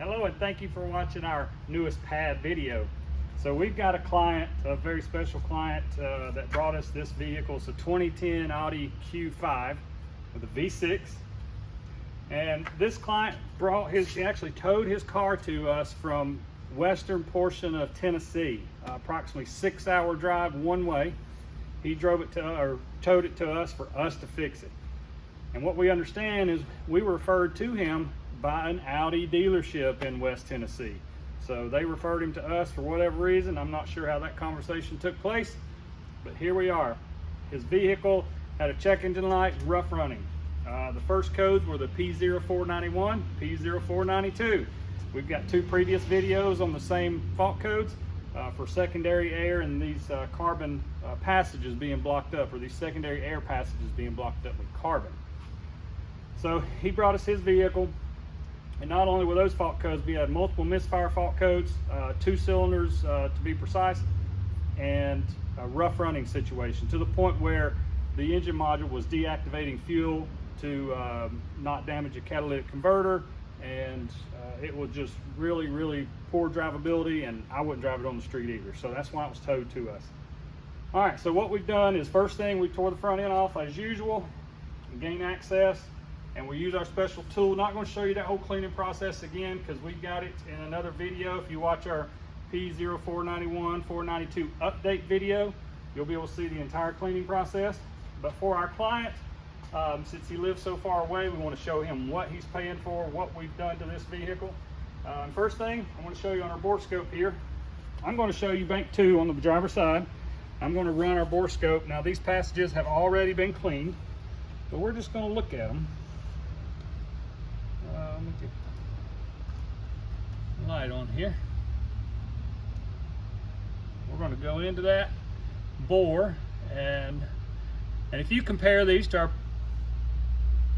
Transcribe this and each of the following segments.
Hello and thank you for watching our newest pad video. So we've got a client, a very special client that brought us this vehicle. It's a 2010 Audi Q5 with a V6. And this client he actually towed his car to us from western portion of Tennessee, approximately 6-hour drive one way. He drove it to, or towed it to us for us to fix it. And what we understand is we were referred to him by an Audi dealership in West Tennessee. So they referred him to us for whatever reason. I'm not sure how that conversation took place, but here we are. His vehicle had a check engine light, rough running. The first codes were the P0491, P0492. We've got two previous videos on the same fault codes for secondary air and these carbon passages being blocked up, or these secondary air passages being blocked up with carbon. So he brought us his vehicle. And not only were those fault codes, we had multiple misfire fault codes, 2 cylinders to be precise, and a rough running situation to the point where the engine module was deactivating fuel to not damage a catalytic converter, and it was just really poor drivability, and I wouldn't drive it on the street either. So that's why it was towed to us. All right, so what we've done is, first thing, we tore the front end off as usual and gain access. And we use our special tool. Not going to show you that whole cleaning process again because we got it in another video. If you watch our P0491 492 update video, you'll be able to see the entire cleaning process. But for our client, since he lives so far away, we want to show him what he's paying for, what we've done to this vehicle. First thing, I want to show you on our Borescope here. I'm going to show you bank 2 on the driver's side. I'm going to run our Borescope. Now these passages have already been cleaned, but we're just going to look at them. Let me get the light on here. We're going to go into that bore, and if you compare these to our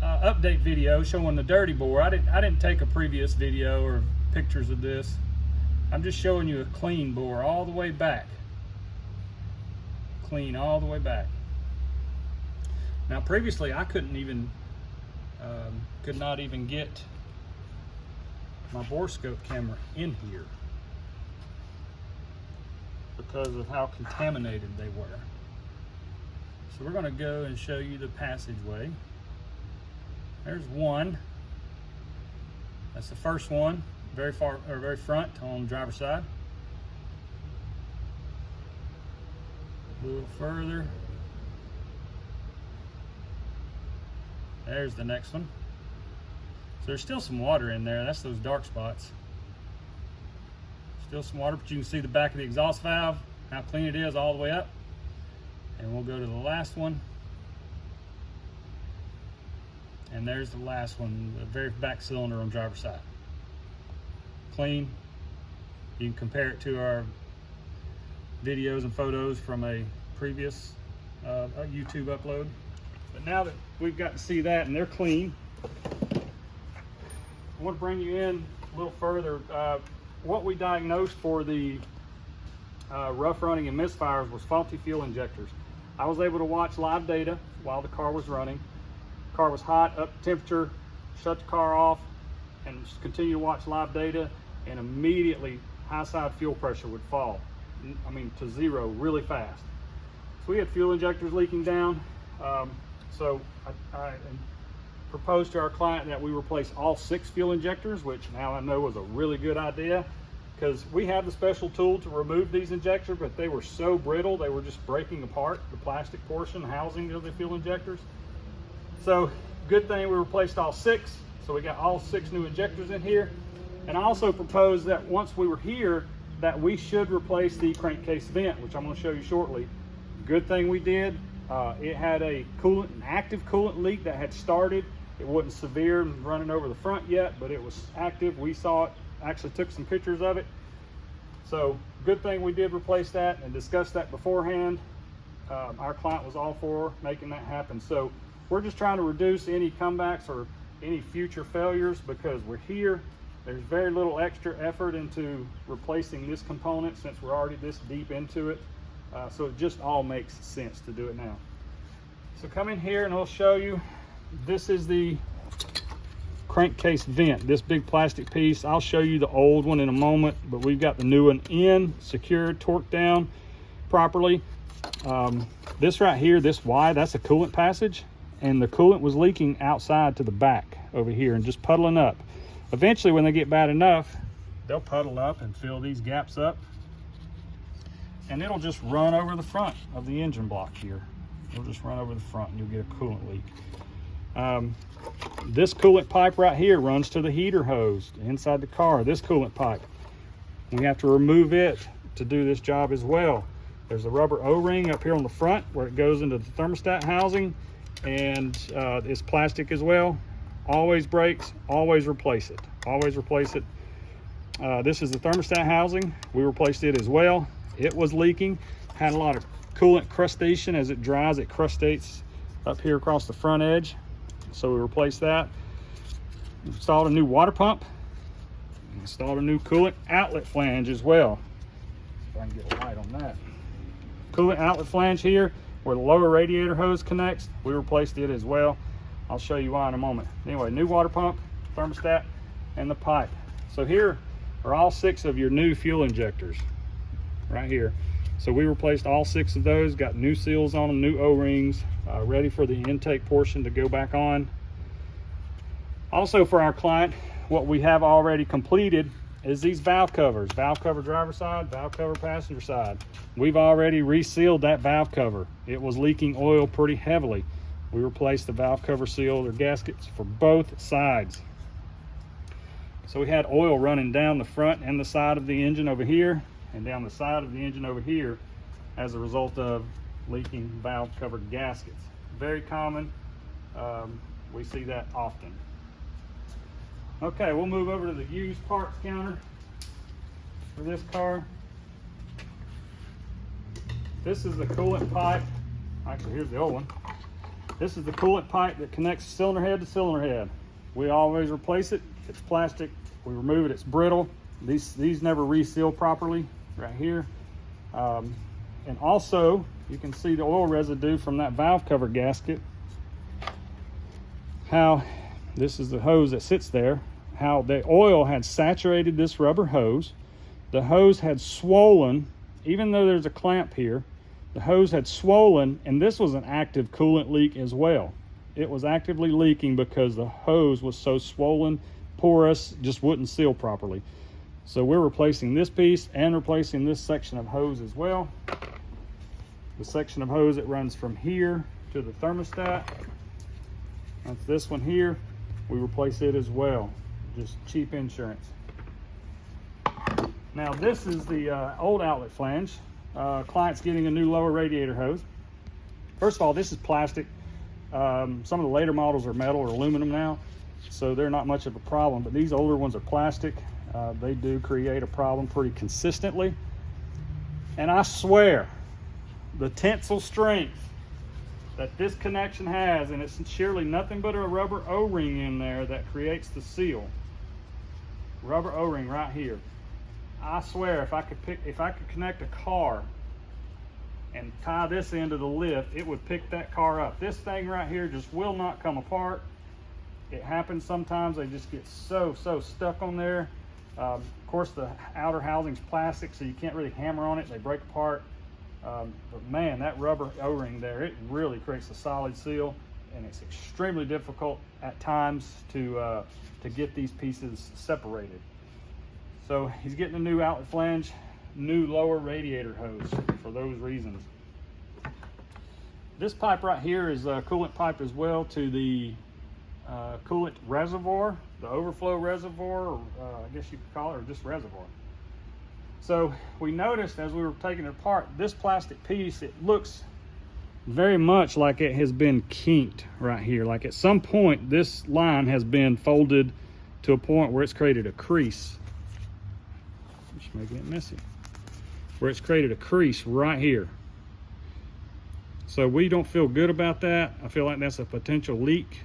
update video showing the dirty bore, I didn't take a previous video or pictures of this. I'm just showing you a clean bore all the way back. Clean all the way back. Now previously I could not even get my Borescope camera in here because of how contaminated they were. So we're going to go and show you the passageway. There's one. That's the first one, very front on the driver's side. A little further. There's the next one. So there's still some water in there. That's those dark spots. Still some water, but you can see the back of the exhaust valve, how clean it is all the way up. And we'll go to the last one. And there's the last one, the very back cylinder on driver's side. Clean. You can compare it to our videos and photos from a previous YouTube upload. But now that we've got to see that and they're clean, I want to bring you in a little further. What we diagnosed for the rough running and misfires was faulty fuel injectors. I was able to watch live data while the car was running. The car was hot, up to temperature, shut the car off, and just continue to watch live data, and immediately high side fuel pressure would fall. I mean, to zero really fast. So we had fuel injectors leaking down. So I proposed to our client that we replace all 6 fuel injectors, which now I know was a really good idea, because we have the special tool to remove these injectors, but they were so brittle, they were just breaking apart, the plastic portion, housing of the fuel injectors. So good thing we replaced all 6. So we got all 6 new injectors in here. And I also proposed that once we were here, that we should replace the crankcase vent, which I'm going to show you shortly. Good thing we did. It had an active coolant leak that had started. It wasn't severe and running over the front yet, but it was active. We saw it, actually took some pictures of it. So good thing we did replace that and discuss that beforehand. Our client was all for making that happen. So we're just trying to reduce any comebacks or any future failures because we're here. There's very little extra effort into replacing this component since we're already this deep into it. So it just all makes sense to do it now. So come in here and I'll show you. This is the crankcase vent, this big plastic piece. I'll show you the old one in a moment, but we've got the new one in, secured, torqued down properly. This right here, this Y, that's a coolant passage, and the coolant was leaking outside to the back over here and just puddling up. Eventually, when they get bad enough, they'll puddle up and fill these gaps up, and it'll just run over the front of the engine block here. It'll just run over the front and you'll get a coolant leak. This coolant pipe right here runs to the heater hose inside the car. This coolant pipe, we have to remove it to do this job as well. There's a rubber O-ring up here on the front where it goes into the thermostat housing, and it's plastic as well. Always breaks, always replace it. Always replace it. This is the thermostat housing. We replaced it as well. It was leaking, had a lot of coolant crustation. As it dries, it crustates up here across the front edge. So we replaced that. Installed a new water pump. Installed a new coolant outlet flange as well. If I can get a light on that. Coolant outlet flange here where the lower radiator hose connects. We replaced it as well. I'll show you why in a moment. Anyway, new water pump, thermostat, and the pipe. So here are all 6 of your new fuel injectors right here. So we replaced all 6 of those, got new seals on them, new O-rings, ready for the intake portion to go back on. Also for our client, what we have already completed is these valve covers. Valve cover driver side, valve cover passenger side. We've already resealed that valve cover. It was leaking oil pretty heavily. We replaced the valve cover seal or gaskets for both sides. So we had oil running down the front and the side of the engine over here and down the side of the engine over here as a result of leaking valve covered gaskets. Very common. We see that often. Okay, we'll move over to the used parts counter for this car. This is the coolant pipe. Actually, here's the old one. This is the coolant pipe that connects cylinder head to cylinder head. We always replace it. It's plastic. We remove it. It's brittle. These never reseal properly right here. And also, you can see the oil residue from that valve cover gasket. How this is the hose that sits there. How the oil had saturated this rubber hose. The hose had swollen, even though there's a clamp here. The hose had swollen, and this was an active coolant leak as well. It was actively leaking because the hose was so swollen, porous, just wouldn't seal properly. So we're replacing this piece and replacing this section of hose as well. The section of hose that runs from here to the thermostat. That's this one here. We replace it as well. Just cheap insurance. Now this is the old outlet flange. Client's getting a new lower radiator hose. First of all, this is plastic. Some of the later models are metal or aluminum now, so they're not much of a problem, but these older ones are plastic. They do create a problem pretty consistently. And I swear, the tensile strength that this connection has, and it's surely nothing but a rubber O-ring in there that creates the seal. Rubber O-ring right here. I swear, if I could connect a car and tie this into the lift, it would pick that car up. This thing right here just will not come apart. It happens sometimes. They just get so stuck on there. Of course, the outer housing's plastic, so you can't really hammer on it. They break apart. But man, that rubber O-ring there, it really creates a solid seal, and it's extremely difficult at times to get these pieces separated. So he's getting a new outlet flange, new lower radiator hose for those reasons. This pipe right here is a coolant pipe as well to the coolant reservoir, the overflow reservoir, or I guess you could call it, or just reservoir. So we noticed as we were taking it apart, this plastic piece, it looks very much like it has been kinked right here. Like at some point, this line has been folded to a point where it's created a crease. Just making it messy. Where it's created a crease right here. So we don't feel good about that. I feel like that's a potential leak.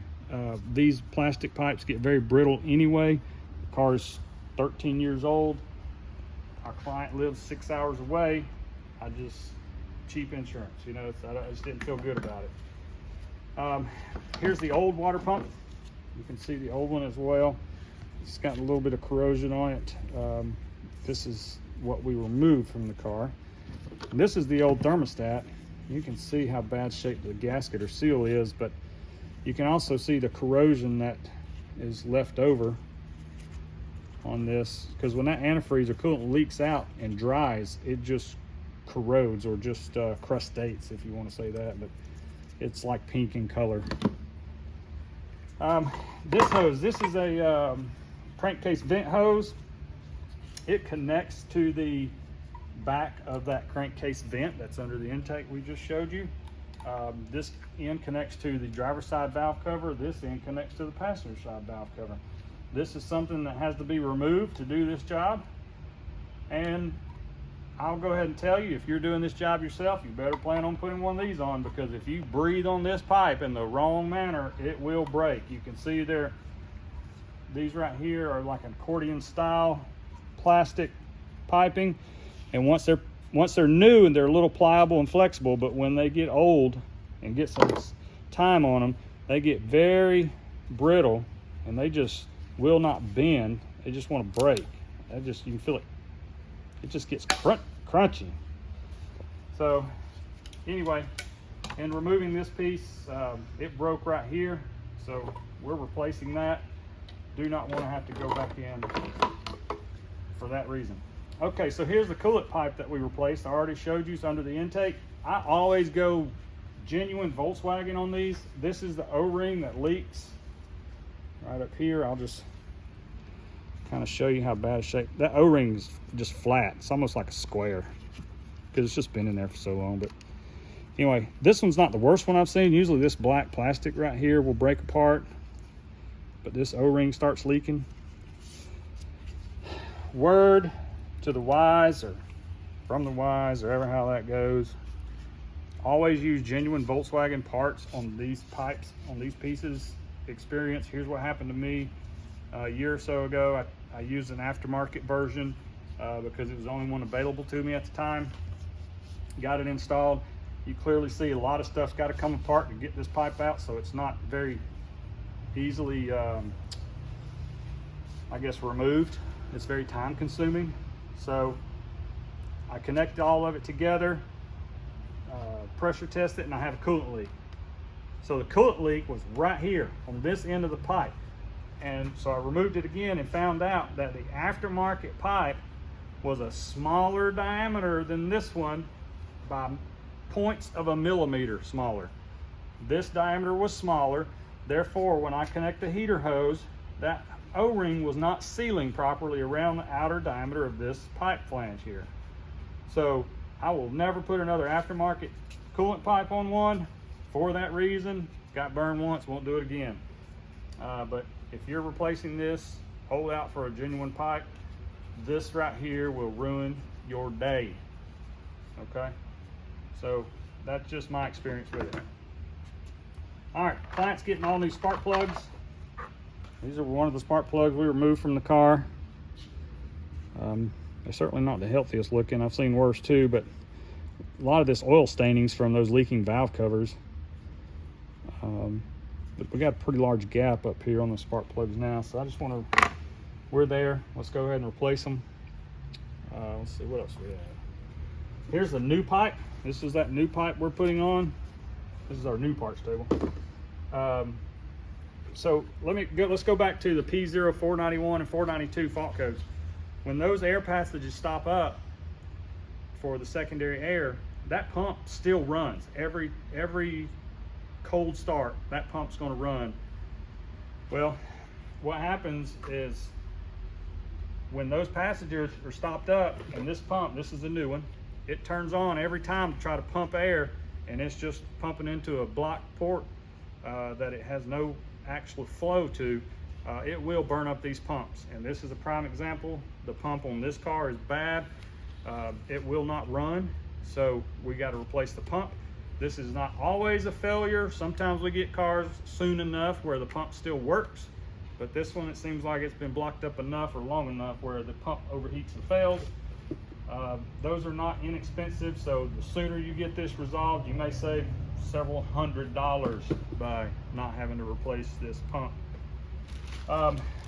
These plastic pipes get very brittle anyway. The car's 13 years old. Our client lives 6 hours away. Cheap insurance, you know, I just didn't feel good about it. Here's the old water pump. You can see the old one as well. It's got a little bit of corrosion on it. This is what we removed from the car. And this is the old thermostat. You can see how bad shape the gasket or seal is, but you can also see the corrosion that is left over on this, because when that antifreeze or coolant leaks out and dries, it just corrodes, or just crustates, if you want to say that, but it's like pink in color. This hose, this is a crankcase vent hose. It connects to the back of that crankcase vent that's under the intake we just showed you. This end connects to the driver's side valve cover. This end connects to the passenger side valve cover. This is something that has to be removed to do this job. And I'll go ahead and tell you, if you're doing this job yourself, you better plan on putting one of these on, because if you breathe on this pipe in the wrong manner, it will break. You can see there, these right here are like an accordion style plastic piping, and once they're new and they're a little pliable and flexible, but when they get old and get some time on them, they get very brittle and they just will not bend. They just want to break. You can feel it. It just gets crunchy. So anyway, in removing this piece, it broke right here, so we're replacing that. Do not want to have to go back in for that reason. Okay, so here's the coolant pipe that we replaced. I already showed you, it's under the intake. I always go genuine Volkswagen on these. This is the O-ring that leaks right up here. I'll just kind of show you how bad shape. That O-ring is just flat. It's almost like a square because it's just been in there for so long. But anyway, this one's not the worst one I've seen. Usually this black plastic right here will break apart, but this O-ring starts leaking. Word to the wise, or from the wise, or ever how that goes, always use genuine Volkswagen parts on these pipes, on these pieces. Experience, here's what happened to me a year or so ago. I used an aftermarket version because it was the only one available to me at the time. Got it installed. You clearly see a lot of stuff's got to come apart to get this pipe out, so it's not very easily I guess removed. It's very time consuming. So I connected all of it together, pressure test it, and I had a coolant leak. So the coolant leak was right here on this end of the pipe. And so I removed it again and found out that the aftermarket pipe was a smaller diameter than this one by 0.1 millimeter smaller. This diameter was smaller. Therefore, when I connect the heater hose, that O-ring was not sealing properly around the outer diameter of this pipe flange here. So I will never put another aftermarket coolant pipe on one for that reason. Got burned once, won't do it again. But if you're replacing this, hold out for a genuine pipe. This right here will ruin your day. Okay, so that's just my experience with it. All right, client's getting all new spark plugs. These are one of the spark plugs we removed from the car. They're certainly not the healthiest looking. I've seen worse too, but a lot of this oil stainings from those leaking valve covers. But we got a pretty large gap up here on the spark plugs now, so I just want to, we're there. Let's go ahead and replace them. Let's see what else we have. Here's the new pipe. This is that new pipe we're putting on. This is our new parts table. So let's go back to the P0491 and 492 fault codes. When those air passages stop up for the secondary air, that pump still runs. Every cold start, that pump's going to run. Well, what happens is when those passages are stopped up, and this pump, this is the new one, it turns on every time to try to pump air, and it's just pumping into a blocked port that it has no actual flow to. It will burn up these pumps, and this is a prime example. The pump on this car is bad. It will not run, so we got to replace the pump. This is not always a failure. Sometimes we get cars soon enough where the pump still works, but this one, it seems like it's been blocked up enough or long enough where the pump overheats and fails. Those are not inexpensive, so the sooner you get this resolved, you may save several $100s by not having to replace this pump.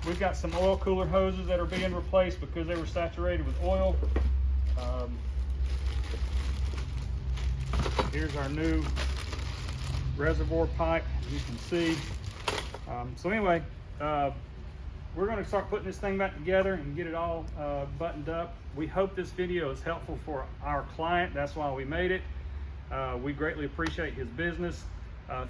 We've got some oil cooler hoses that are being replaced because they were saturated with oil. Here's our new reservoir pipe, as you can see. So anyway, we're going to start putting this thing back together and get it all buttoned up. We hope this video is helpful for our client. That's why we made it. We greatly appreciate his business.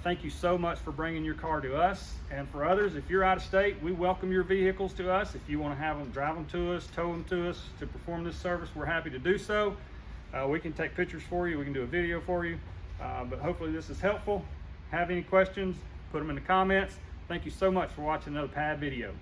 Thank you so much for bringing your car to us. And for others, if you're out of state, we welcome your vehicles to us. If you want to have them, drive them to us, tow them to us to perform this service, we're happy to do so. We can take pictures for you. We can do a video for you. But hopefully this is helpful. Have any questions, put them in the comments. Thank you so much for watching another pad video.